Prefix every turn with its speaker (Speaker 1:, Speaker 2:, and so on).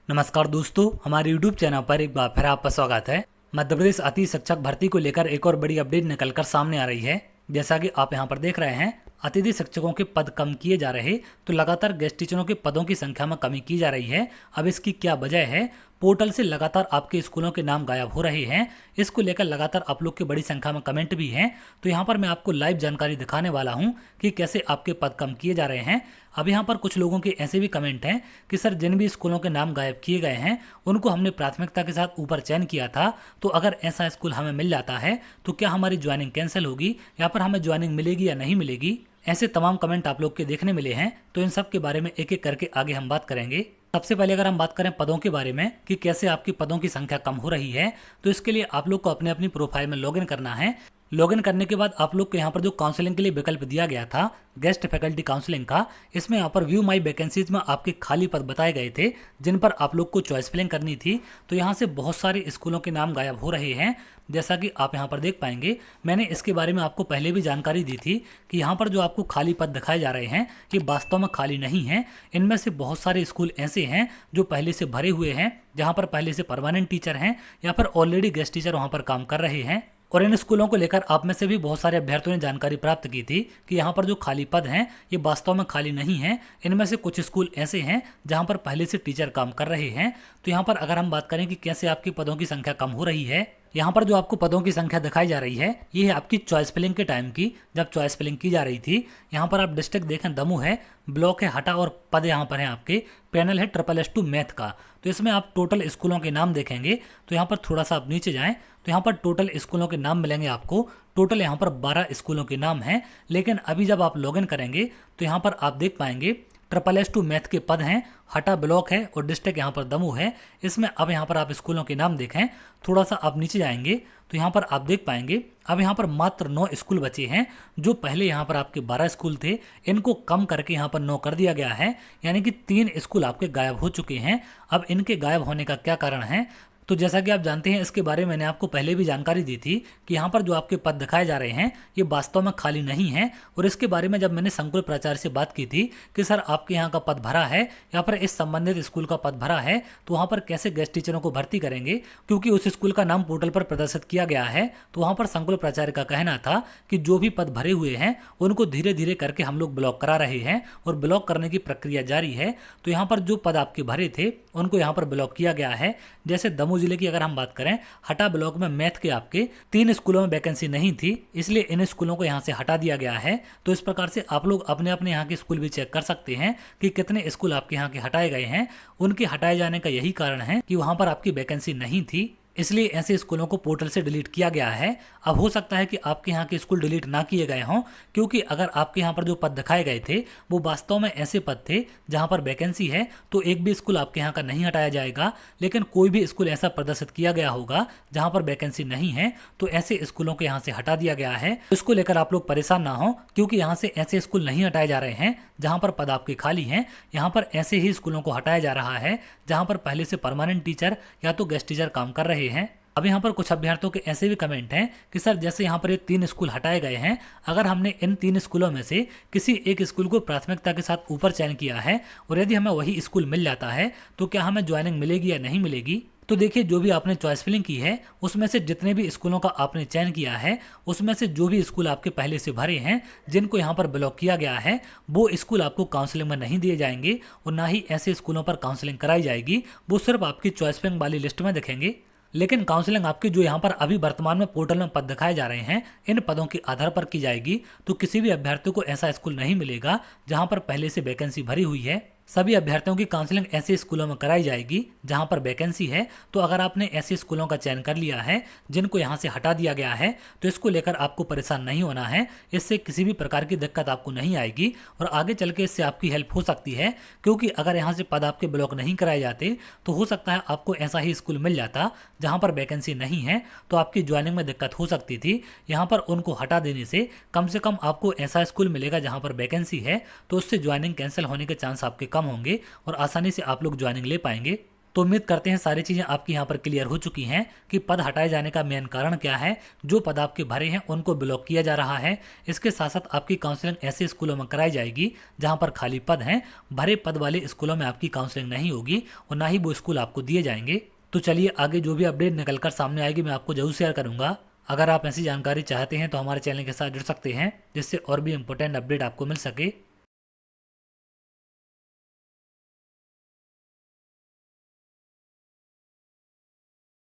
Speaker 1: नमस्कार दोस्तों, हमारे YouTube चैनल पर एक बार फिर आपका स्वागत है। मध्य प्रदेश अतिथि शिक्षक भर्ती को लेकर एक और बड़ी अपडेट निकलकर सामने आ रही है। जैसा कि आप यहां पर देख रहे हैं, अतिथि शिक्षकों के पद कम किए जा रहे, तो लगातार गेस्ट टीचरों के पदों की संख्या में कमी की जा रही है। अब इसकी क्या वजह है? पोर्टल से लगातार आपके स्कूलों के नाम गायब हो रहे हैं। इसको लेकर लगातार आप लोग की बड़ी संख्या में कमेंट भी हैं। तो यहाँ पर मैं आपको लाइव जानकारी दिखाने वाला हूँ कि कैसे आपके पद कम किए जा रहे हैं। अब यहाँ पर कुछ लोगों के ऐसे भी कमेंट हैं कि सर, जिन भी स्कूलों के नाम गायब किए गए हैं उनको हमने प्राथमिकता के साथ ऊपर चयन किया था, तो अगर ऐसा स्कूल हमें मिल जाता है तो क्या हमारी ज्वाइनिंग कैंसिल होगी या फिर हमें ज्वाइनिंग मिलेगी या नहीं मिलेगी? ऐसे तमाम कमेंट आप लोग के देखने मिले हैं। तो इन सब के बारे में एक एक करके आगे हम बात करेंगे। सबसे पहले अगर हम बात करें पदों के बारे में कि कैसे आपकी पदों की संख्या कम हो रही है, तो इसके लिए आप लोग को अपने अपनी प्रोफाइल में लॉगिन करना है। लॉगिन करने के बाद आप लोग को यहाँ पर जो काउंसलिंग के लिए विकल्प दिया गया था, गेस्ट फैकल्टी काउंसलिंग का, इसमें यहाँ पर व्यू माई वैकेंसीज में आपके खाली पद बताए गए थे जिन पर आप लोग को चॉइस फिलिंग करनी थी। तो यहाँ से बहुत सारे स्कूलों के नाम गायब हो रहे हैं। जैसा कि आप यहाँ पर देख पाएंगे, मैंने इसके बारे में आपको पहले भी जानकारी दी थी कि यहाँ पर जो आपको खाली पद दिखाए जा रहे हैं ये वास्तव में खाली नहीं है। इनमें से बहुत सारे स्कूल ऐसे हैं जो पहले से भरे हुए हैं, जहाँ पर पहले से परमानेंट टीचर हैं या फिर ऑलरेडी गेस्ट टीचर वहाँ पर काम कर रहे हैं। और इन स्कूलों को लेकर आप में से भी बहुत सारे अभ्यर्थियों ने जानकारी प्राप्त की थी कि यहाँ पर जो खाली पद हैं ये वास्तव में खाली नहीं है। इनमें से कुछ स्कूल ऐसे हैं जहाँ पर पहले से टीचर काम कर रहे हैं। तो यहाँ पर अगर हम बात करें कि कैसे आपकी पदों की संख्या कम हो रही है, यहाँ पर जो आपको पदों की संख्या दिखाई जा रही है ये है आपकी चॉइस फिलिंग के टाइम की, जब चॉइस फिलिंग की जा रही थी। यहाँ पर आप डिस्ट्रिक्ट देखें, दमोह है, ब्लॉक है हटा, और पद यहाँ पर है आपके, पैनल है SSS2 मैथ का। तो इसमें आप टोटल स्कूलों के नाम देखेंगे तो यहाँ पर थोड़ा सा आप नीचे जाएं तो यहाँ पर टोटल स्कूलों के नाम मिलेंगे आपको। टोटल यहाँ पर 12 स्कूलों के नाम हैं। लेकिन अभी जब आप लॉगिन करेंगे तो यहाँ पर आप देख पाएंगे SSS2 मैथ के पद हैं, हटा ब्लॉक है और डिस्ट्रिक्ट यहाँ पर दमोह है। इसमें अब यहाँ पर आप स्कूलों के नाम देखें, थोड़ा सा आप नीचे जाएंगे तो यहाँ पर आप देख पाएंगे अब यहाँ पर मात्र 9 स्कूल बचे हैं। जो पहले यहाँ पर आपके 12 स्कूल थे, इनको कम करके यहाँ पर 9 कर दिया गया है, यानी कि 3 स्कूल आपके गायब हो चुके हैं। अब इनके गायब होने का क्या कारण है? तो जैसा कि आप जानते हैं, इसके बारे में मैंने आपको पहले भी जानकारी दी थी कि यहाँ पर जो आपके पद दिखाए जा रहे हैं ये वास्तव में खाली नहीं है। और इसके बारे में जब मैंने संकुल प्राचार्य से बात की थी कि सर आपके यहाँ का पद भरा है या फिर इस संबंधित स्कूल का पद भरा है, तो वहाँ पर कैसे गेस्ट टीचरों को भर्ती करेंगे, क्योंकि उस स्कूल का नाम पोर्टल पर प्रदर्शित किया गया है। तो वहाँ पर संकुल प्राचार्य का कहना था कि जो भी पद भरे हुए हैं उनको धीरे धीरे करके हम लोग ब्लॉक करा रहे हैं और ब्लॉक करने की प्रक्रिया जारी है। तो यहाँ पर जो पद आपके भरे थे उनको यहाँ पर ब्लॉक किया गया है। जैसे दमोह जिले की अगर हम बात करें, हटा ब्लॉक में मैथ के आपके 3 स्कूलों में वैकेंसी नहीं थी, इसलिए इन स्कूलों को यहाँ से हटा दिया गया है। तो इस प्रकार से आप लोग अपने अपने यहाँ के स्कूल भी चेक कर सकते हैं कि कितने स्कूल आपके यहाँ के हटाए गए हैं। उनके हटाए जाने का यही कारण है कि वहाँ पर आपकी वैकेंसी नहीं थी, इसलिए ऐसे स्कूलों को पोर्टल से डिलीट किया गया है। अब हो सकता है कि आपके यहाँ के स्कूल डिलीट ना किए गए हों, क्योंकि अगर आपके यहाँ पर जो पद दिखाए गए थे वो वास्तव में ऐसे पद थे जहाँ पर वैकेंसी है, तो एक भी स्कूल आपके यहाँ का नहीं हटाया जाएगा। लेकिन कोई भी स्कूल ऐसा प्रदर्शित किया गया होगा जहाँ पर वैकेंसी नहीं है, तो ऐसे स्कूलों को यहाँ से हटा दिया गया है। इसको लेकर आप लोग परेशान ना हो, क्योंकि यहाँ से ऐसे स्कूल नहीं हटाए जा रहे हैं जहाँ पर पद आपके खाली हैं। यहाँ पर ऐसे ही स्कूलों को हटाया जा रहा है जहाँ पर पहले से परमानेंट टीचर या तो गेस्ट टीचर काम कर रहे हैं। अब यहाँ पर कुछ अभ्यर्थियों के ऐसे भी कमेंट हैं कि सर, जैसे यहाँ पर ये 3 स्कूल हटाए गए हैं, अगर हमने इन 3 स्कूलों में से किसी एक स्कूल को प्राथमिकता के साथ ऊपर चयन किया है और यदि हमें वही स्कूल मिल जाता है तो क्या हमें ज्वाइनिंग मिलेगी या नहीं मिलेगी? तो देखिए, जो भी आपने चॉइस फिलिंग की है उसमें से जितने भी स्कूलों का आपने चयन किया है, उसमें से जो भी स्कूल आपके पहले से भरे हैं, जिनको यहाँ पर ब्लॉक किया गया है, वो स्कूल आपको काउंसलिंग में नहीं दिए जाएंगे और ना ही ऐसे स्कूलों पर काउंसलिंग कराई जाएगी। वो सिर्फ आपकी चॉइस फिलिंग वाली लिस्ट में दिखेंगे। लेकिन काउंसलिंग आपकी जो यहाँ पर अभी वर्तमान में पोर्टल में पद दिखाए जा रहे हैं, इन पदों के आधार पर की जाएगी। तो किसी भी अभ्यर्थी को ऐसा स्कूल नहीं मिलेगा जहाँ पर पहले से वैकेंसी भरी हुई है। सभी अभ्यर्थियों की काउंसलिंग ऐसे स्कूलों में कराई जाएगी जहां पर वैकेंसी है। तो अगर आपने ऐसे स्कूलों का चयन कर लिया है जिनको यहां से हटा दिया गया है, तो इसको लेकर आपको परेशान नहीं होना है। इससे किसी भी प्रकार की दिक्कत आपको नहीं आएगी और आगे चल के इससे आपकी हेल्प हो सकती है, क्योंकि अगर यहाँ से पद आपके ब्लॉक नहीं कराए जाते तो हो सकता है आपको ऐसा ही स्कूल मिल जाता जहाँ पर वैकेंसी नहीं है, तो आपकी ज्वाइनिंग में दिक्कत हो सकती थी। यहाँ पर उनको हटा देने से कम आपको ऐसा स्कूल मिलेगा जहाँ पर वैकेंसी है, तो उससे ज्वाइनिंग कैंसिल होने के चांस आपके कम होंगे और आसानी से आप लोग ज्वाइनिंग ले पाएंगे। तो उम्मीद करते हैं सारी चीज़ें आपकी यहाँ पर क्लियर हो चुकी हैं कि पद हटाए जाने का मेन कारण क्या है। जो पद आपके भरे हैं उनको ब्लॉक किया जा रहा है। इसके साथ साथ आपकी काउंसलिंग ऐसे स्कूलों में कराई जाएगी जहाँ पर खाली पद हैं। भरे पद वाले स्कूलों में आपकी काउंसलिंग नहीं होगी और ना ही वो स्कूल आपको दिए जाएंगे। तो चलिए आगे जो भी अपडेट निकल कर सामने आएगी मैं आपको जरूर शेयर करूंगा। अगर आप ऐसी जानकारी चाहते हैं तो हमारे चैनल के साथ जुड़ सकते हैं जिससे और भी इंपॉर्टेंट अपडेट आपको मिल सके।